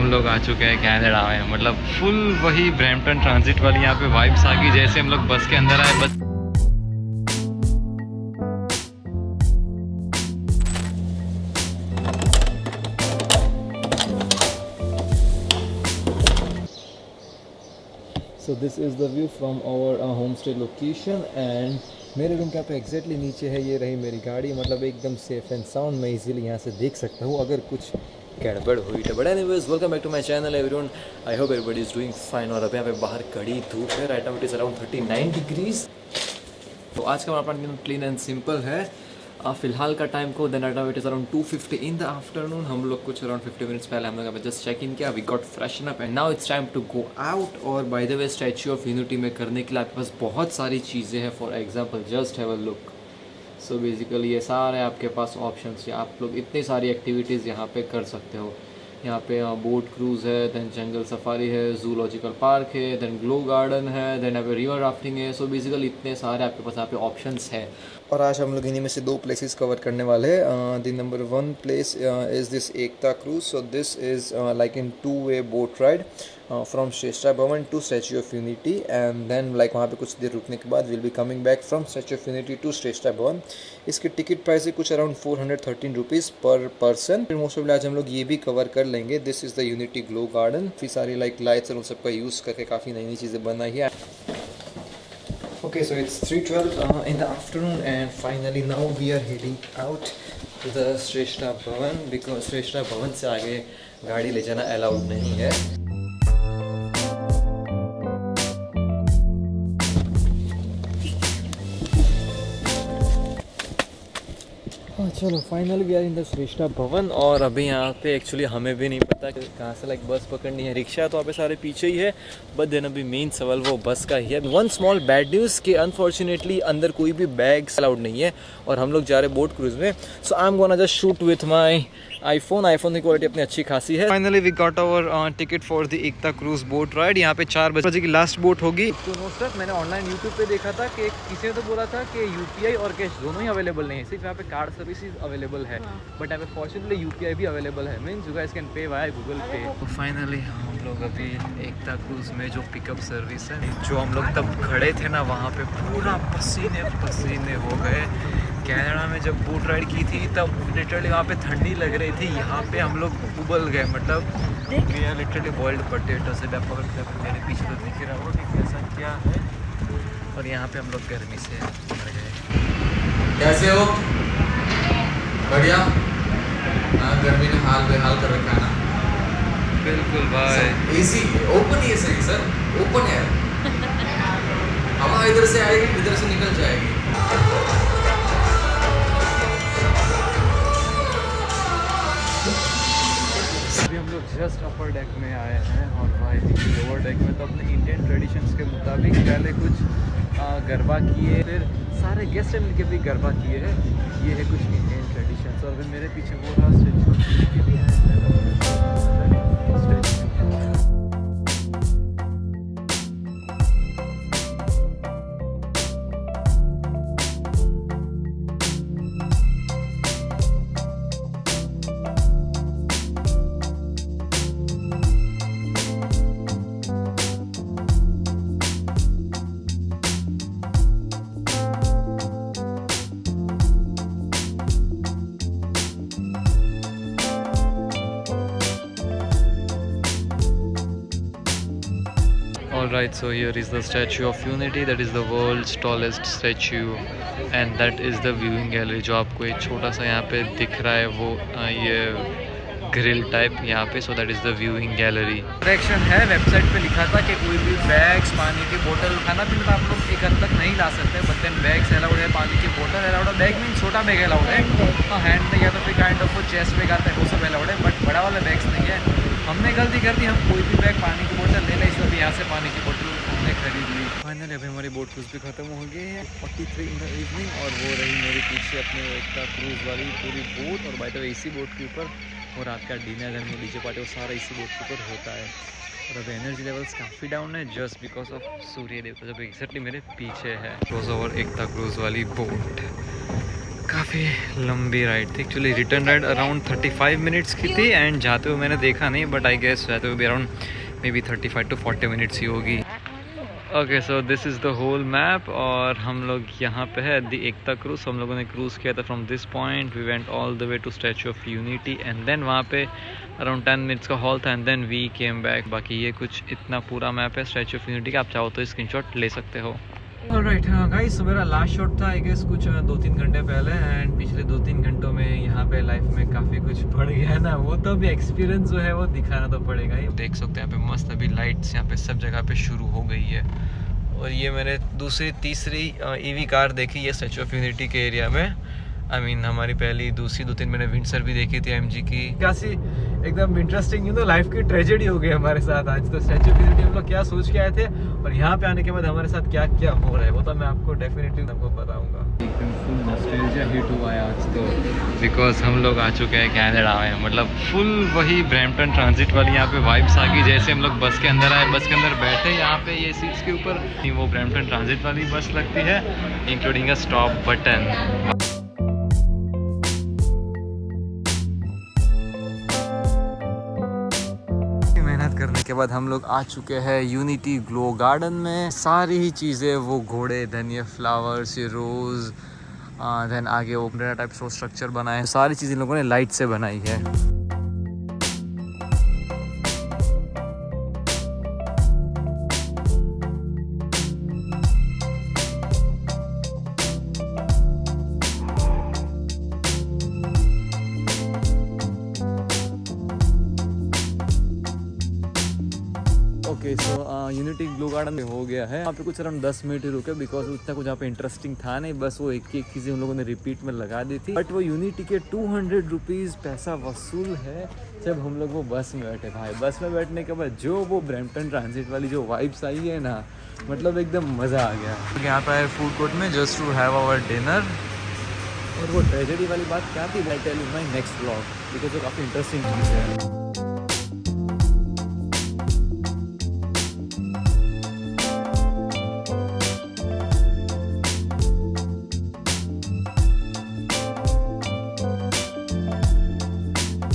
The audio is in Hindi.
हम लोग आ चुके हैं कैनेडा में। मतलब फुल वही ब्रैम्पटन ट्रांजिट वाली यहाँ पे वाइब्स आ गई जैसे हम लोग बस के अंदर आए। बस So this is the view from our homestay location and मेरे रूम के यहाँ पे एग्जैक्टली नीचे है ये रही मेरी गाड़ी। मतलब एकदम सेफ एंड साउंड, मैं इजीली यहाँ से देख सकता हूँ अगर कुछ गड़बड़ हुई तो। But anyways, welcome back to my channel everyone. I hope everybody is doing fine. और अभी यहाँ पे बाहर कड़ी धूप है। Right now it is around 39 degrees. तो आज का हमारा प्लान क्लीन एंड सिंपल है। फिलहाल का टाइम को then right now it is around 2:50 in the afternoon. हम लोग कुछ अराउंड 50 मिनट्स पहले हम लोग जस्ट चेक इन किया। We got freshened up and now it's time to go out. और by the way, statue of unity में करने के लिए आपके पास बहुत सारी चीज़ें हैं। For example just have a look. So basically ये सारे आपके पास ऑप्शंस है। आप लोग इतनी सारी एक्टिविटीज़ यहाँ पे कर सकते हो। यहाँ पे बोट क्रूज़ है, देन जंगल सफारी है, जूलॉजिकल पार्क है, देन ग्लो गार्डन है, देन यहाँ पे रिवर राफ्टिंग है। सो बेसिकली इतने सारे आपके पास यहाँ पे ऑप्शंस है। और आज हम लोग इन्हीं में से 2 प्लेसेस कवर करने वाले हैं। The number 1 place is this Ekta cruise. So this is like in 2-way boat ride from Shreshtha Bhavan to statue of unity and then like वहाँ पे कुछ देर रुकने के बाद will be coming back from statue of unity to Shreshtha Bhavan. इसकी टिकट प्राइस है कुछ अराउंड 413 रुपीज़ पर पर्सन। फिर मोस्ट ऑफ आज हम लोग ये भी कवर कर लेंगे। This is the unity glow garden. फिर सारी लाइक लाइट्स और उन सबका यूज़ करके काफ़ी नई नई चीज़ें बनाई है। Okay, so it's 3:12 in the afternoon and finally now we are heading out to the Shrestha Bhavan because Shrestha Bhavan से आगे गाड़ी ले जाना अलाउड नहीं है। चलो finally we are in the Shreshtha Bhavan. और अभी यहाँ पे एक्चुअली हमें भी नहीं पता कि कहाँ से लाइक बस पकड़नी है। रिक्शा तो यहाँ पे सारे पीछे ही है, बट देन अभी मेन सवाल वो बस का ही है। वन स्मॉल बैड न्यूज़ कि अनफॉर्चुनेटली अंदर कोई भी बैग्स अलाउड नहीं है और हम लोग जा रहे हैं बोट क्रूज में। So I am gonna just shoot with my iPhone की क्वालिटी अपनी अच्छी खासी है। Finally we got our ticket for the Ekta cruise boat ride. यहाँ पे 4 बजे की लास्ट बोट होगी। तो मोस्ट मैंने ऑनलाइन यूट्यूब पे देखा था कि किसी ने तो बोला था कि यूपीआई और कैश दोनों ही अवेलेबल नहीं है, सिर्फ यहाँ पे कार्ड सर्विसेज अवेलेबल है। बट यहाँ पे फॉर्चुनेटली यूपीआई भी अवेलेबल है, means you guys can pay via Google पे। तो फाइनली हम लोग अभी एकता क्रूज में जो पिकअप सर्विस है, जो हम लोग तब खड़े थे ना वहाँ पे पूरा पसीने पसीने हो गए। कनाडा में जब बोट राइड की थी तब लिटरली वहाँ पे ठंडी लग रही थी, यहाँ पे हम लोग उबल गए। मतलब लिटरली बॉइल्ड पोटैटो से मेरे पीछे तो दिख रहा हो कि कैसा क्या है। और यहाँ पे हम लोग गर्मी से मर गए। कैसे हो? बढ़िया। गर्मी ने हाल बेहाल कर रखा है ना। बिल्कुल भाई। एसी ओपन ही है सही सर, ओपन है। हवा इधर से आएगी इधर से निकल जाएगी। अभी हम लोग जस्ट अपर डेक में आए हैं और भाई लोअर डेक में तो अपने इंडियन ट्रेडिशंस के मुताबिक पहले कुछ गरबा किए, फिर सारे गेस्ट से मिलके भी गरबा किए हैं। ये है कुछ इंडियन ट्रेडिशंस। और अभी मेरे पीछे वो रहा स्टैच्यू भी है। Alright, so here is the Statue of Unity. That is the world's tallest statue and that is the viewing gallery. जो आपको एक छोटा सा यहाँ पे दिख रहा है वो ये ग्रिल टाइप यहाँ पे। So that is the viewing gallery. Direction है, वेबसाइट पे लिखा था कि कोई भी बैग्स, पानी की बोतल, खाना पीना आप लोग एक हद तक नहीं ला सकते, बट देन बैग्स अलाउड है, पानी की बोतल अलाउड है। बैग मीन छोटा बैग अलाउड है, हैंड में या तो फिर काइंड ऑफ चेस्ट बैग आता है वो सब अलाउड है, बट बड़ा वाला बैग्स नहीं है। हमने गलती कर दी, हम कोई भी बैग पानी की बोतल ले लें, इसलिए यहाँ से पानी की बोतल हमने खरीद ली। फाइनली अभी हमारी बोट क्रूज भी ख़त्म हो गई है 43 इन द इवनिंग। और वो रही मेरे पीछे अपने एकता क्रूज वाली पूरी बोट। और बाय द वे इसी बोट के ऊपर और रात का डिनर में डीजे पार्टी वो सारा इसी बोट के ऊपर होता है। और अब एनर्जी लेवल्स काफ़ी डाउन है जस्ट बिकॉज ऑफ सूर्य देवता जब एक्जैक्टली मेरे पीछे है। क्लोज ओवर एकता क्रूज वाली बोट। काफ़ी लंबी राइड थी actually. Return ride around 35 minutes की थी एंड जाते हुए मैंने देखा नहीं, बट आई गेस जाते हुए भी around maybe 35 to 40 minutes ही होगी। Okay so this is the whole map और हम लोग यहाँ पे है दी एकता क्रूज। हम लोगों ने क्रूज़ किया था from this point, we went all the way to Statue of unity and then वहाँ पे अराउंड 10 मिनट्स का हॉल था and then we came back. बाकी ये कुछ इतना पूरा मैप है स्टैचू ऑफ यूनिटी का, आप चाहो तो स्क्रीनशॉट ले सकते हो। ऑलराइट गाइस, मेरा लास्ट शॉट था आई गेस कुछ 2-3 घंटे पहले एंड पिछले 2-3 घंटों में यहाँ पे लाइफ में काफ़ी कुछ बढ़ गया है ना, वो तो अभी एक्सपीरियंस जो है वो दिखाना तो पड़ेगा ही। देख सकते हैं यहाँ पे मस्त अभी लाइट्स यहाँ पे सब जगह पे शुरू हो गई है। और ये मैंने दूसरी तीसरी ईवी कार देखी है स्टैचू ऑफ यूनिटी के एरिया में। आई मीन हमारी पहली दूसरी 2-3 मैंने विंडसर भी देखी थी एमजी की। काफ़ी एकदम इंटरेस्टिंग लाइफ की ट्रेजेडी हो गई हमारे साथ आज। तो स्टैचू ऑफ यूनिटी हम लोग क्या सोच के आए थे और यहाँ पे आने के बाद हमारे साथ क्या क्या हो रहा है वो तो मैं आपको डेफिनेटली आपको बताऊंगा। एकदम फुल नॉस्टैल्जिया हिट हुआ है आज तो, बिकॉज हम लोग आ चुके हैं कनाडा में। मतलब फुल वही ब्रैम्पटन ट्रांजिट वाली यहाँ पे वाइब्स आ गई। जैसे हम लोग बस के अंदर आए, बस के अंदर बैठे यहाँ पे ये सीट्स के ऊपर वो ब्रैम्पटन ट्रांजिट वाली बस लगती है, इंक्लूडिंग अ स्टॉप बटन। करने के बाद हम लोग आ चुके हैं यूनिटी ग्लो गार्डन में। सारी ही चीज़ें वो घोड़े, देन ये फ्लावर्स, ये रोज़, देन आगे वो टाइप शो स्ट्रक्चर बनाए, सारी चीज़ें इन लोगों ने लाइट से बनाई है। Okay so unity glow garden में हो गया है। यहाँ पे कुछ अराउंड 10 मिनट ही रुके बिकॉज उतना कुछ यहाँ पे इंटरेस्टिंग था नहीं, बस वो एक एक चीज़ें उन लोगों ने रिपीट में लगा दी थी। बट वो यूनिटी के 200 रुपीज़ पैसा वसूल है जब हम लोग वो बस में बैठे। भाई बस में बैठने के बाद जो वो ब्रैम्पटन ट्रांजिट वाली जो वाइब्स आई है ना, मतलब एकदम मज़ा आ गया। यहाँ पे आए फूड कोर्ट में just to have our dinner. और वो ट्रेजेडी वाली बात क्या थी, I tell you my next vlog, because वो काफ़ी इंटरेस्टिंग चीज़ है।